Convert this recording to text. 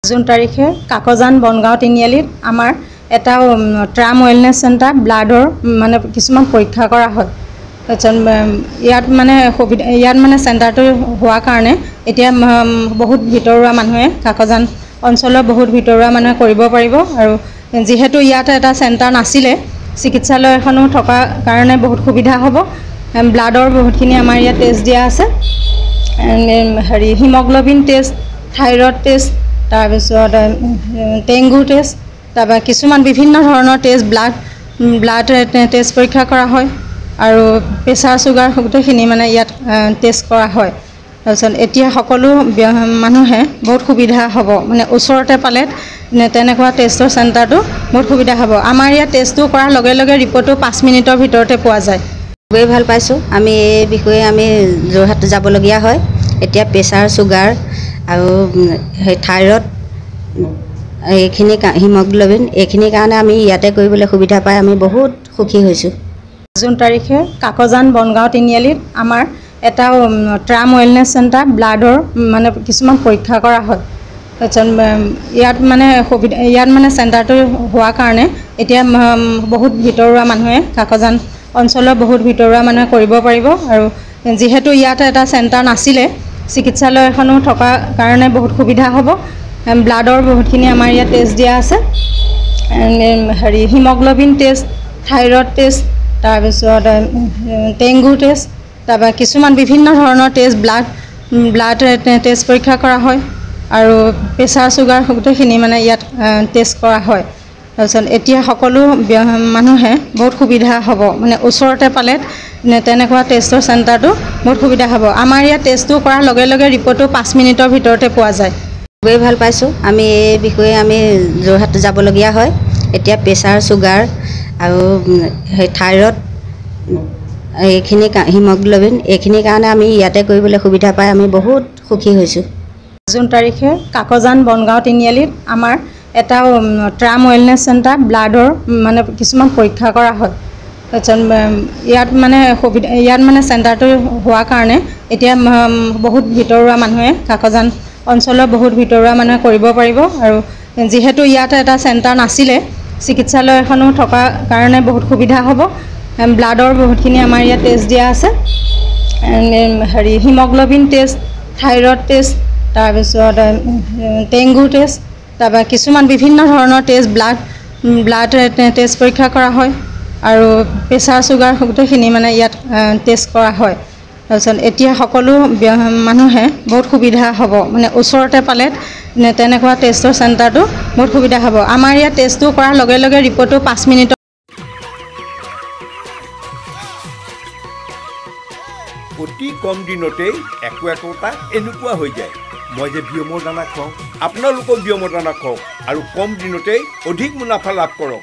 June তাৰিখে কাকজান বনগাঁও তিনিআলিত আমাৰ এটা ট্ৰাম ৱেলনেছ চেণ্টাৰ ব্লাডৰ মানে কিছুমান পৰীক্ষা কৰা হয়। ইয়াত মানে চেণ্টাৰটো হোৱাৰ কাৰণে এতিয়া বহুত ভিতৰুৱা মানুহে কাকজান অঞ্চলৰ বহুত ভিতৰুৱা মানুহে কৰিব পাৰিব আৰু যেহেতু ইয়াত এটা চেণ্টাৰ নাছিলে চিকিৎসালয় এখনো থকা কাৰণে বহুত সুবিধা হ'ব। ব্লাডৰ বহুতখিনি আমাৰ ইয়াত টেষ্ট দিয়া আছে, হিমগ্ল'বিন টেষ্ট, থাইৰয়ড টেষ্ট, তাৰপিছত ডেংগু টেষ্ট, তাৰপৰা কিছুমান বিভিন্ন ধৰণৰ টেষ্ট ব্লাড টেষ্ট পৰীক্ষা কৰা হয় আৰু প্ৰেছাৰ চুগাৰ গোটেইখিনি মানে ইয়াত টেষ্ট কৰা হয়। তাৰপিছত এতিয়া সকলো মানুহে বহুত সুবিধা হ'ব, মানে ওচৰতে পালে তেনেকুৱা টেষ্টৰ চেণ্টাৰটো বহুত সুবিধা হ'ব। আমাৰ ইয়াত টেষ্টটো কৰাৰ লগে লগে ৰিপৰ্টটো 5 মিনিটৰ ভিতৰতে পোৱা যায়। খুবেই ভাল পাইছোঁ। আমি এই বিষয়ে আমি যোৰহাট যাবলগীয়া হয়। এতিয়া প্ৰেছাৰ চুগাৰ আৰু থাইৰয়ড এইখিনি হিমগ্ল'বিন এইখিনিৰ কাৰণে আমি ইয়াতে কৰিবলৈ সুবিধা পাই আমি বহুত সুখী হৈছোঁ। জুন তাৰিখে কাকজান বনগাঁও তিনিআলিত আমাৰ এটা ট্ৰাম ৱেলনেছ চেণ্টাৰ ব্লাডৰ মানে কিছুমান পৰীক্ষা কৰা হয়। ইয়াত মানে চেণ্টাৰটো হোৱাৰ কাৰণে এতিয়া বহুত ভিতৰুৱা মানুহে কাকজান অঞ্চলৰ বহুত ভিতৰুৱা মানুহে কৰিব পাৰিব আৰু যিহেতু ইয়াত এটা চেণ্টাৰ নাছিলে চিকিৎসালয় এখনো থকা কাৰণে বহুত সুবিধা হ'ব। ব্লাডৰ বহুতখিনি আমাৰ ইয়াত টেষ্ট দিয়া আছে, হিমগ্ল'বিন টেষ্ট, থাইৰয়ড টেষ্ট, তাৰপিছত ডেংগু টেষ্ট, তাৰপৰা কিছুমান বিভিন্ন ধৰণৰ টেষ্ট ব্লাড টেষ্ট পৰীক্ষা কৰা হয় আৰু প্ৰেছাৰ চুগাৰ গোটেইখিনি মানে ইয়াত টেষ্ট কৰা হয়। তাৰপিছত এতিয়া সকলো মানুহে বহুত সুবিধা হ'ব, মানে ওচৰতে পালে তেনেকুৱা টেষ্টৰ চেণ্টাৰটো বহুত সুবিধা হ'ব। আমাৰ ইয়াত টেষ্টটো কৰাৰ লগে লগে ৰিপৰ্টটো 5 মিনিটৰ ভিতৰতে পোৱা যায়। খুবেই ভাল পাইছোঁ। আমি এই বিষয়ে আমি যোৰহাট যাবলগীয়া হয়। এতিয়া প্ৰেছাৰ চুগাৰ আৰু থাইৰয়ড এইখিনি হিমগ্ল'বিন এইখিনিৰ কাৰণে আমি ইয়াতে কৰিবলৈ সুবিধা পাই আমি বহুত সুখী হৈছোঁ। জুন তাৰিখে কাকজান বনগাঁও তিনিআলিত আমাৰ এটা ট্ৰাম ৱেলনেছ চেণ্টাৰ ব্লাডৰ মানে কিছুমান পৰীক্ষা কৰা হয়। ইয়াত মানে চেণ্টাৰটো হোৱাৰ কাৰণে এতিয়া বহুত ভিতৰুৱা মানুহে কাকজান অঞ্চলৰ বহুত ভিতৰুৱা মানুহে কৰিব পাৰিব আৰু যিহেতু ইয়াত এটা চেণ্টাৰ নাছিলে চিকিৎসালয় এখনো থকা কাৰণে বহুত সুবিধা হ'ব। ব্লাডৰ বহুতখিনি আমাৰ ইয়াত টেষ্ট দিয়া আছে, হিমগ্ল'বিন টেষ্ট, থাইৰয়ড টেষ্ট, তাৰপিছত ডেংগু টেষ্ট, তাৰপৰা কিছুমান বিভিন্ন ধৰণৰ টেষ্ট ব্লাড টেষ্ট পৰীক্ষা কৰা হয় আৰু প্ৰেছাৰ চুগাৰ গোটেইখিনি মানে ইয়াত টেষ্ট কৰা হয়। তাৰপিছত এতিয়া সকলো মানুহে বহুত সুবিধা হ'ব, মানে ওচৰতে পালে তেনেকুৱা টেষ্টৰ চেণ্টাৰটো বহুত সুবিধা হ'ব। আমাৰ ইয়াত টেষ্টটো কৰাৰ লগে লগে ৰিপৰ্টটো 5 মিনিটৰ অতি কম দিনতেই একোটা এনেকুৱা হৈ যায়। মই যে বিয়মৰ দানা খুৱাওঁ, আপোনালোকেও বিয়মৰ দানা খুৱাওক আৰু কম দিনতেই অধিক মুনাফা লাভ কৰক।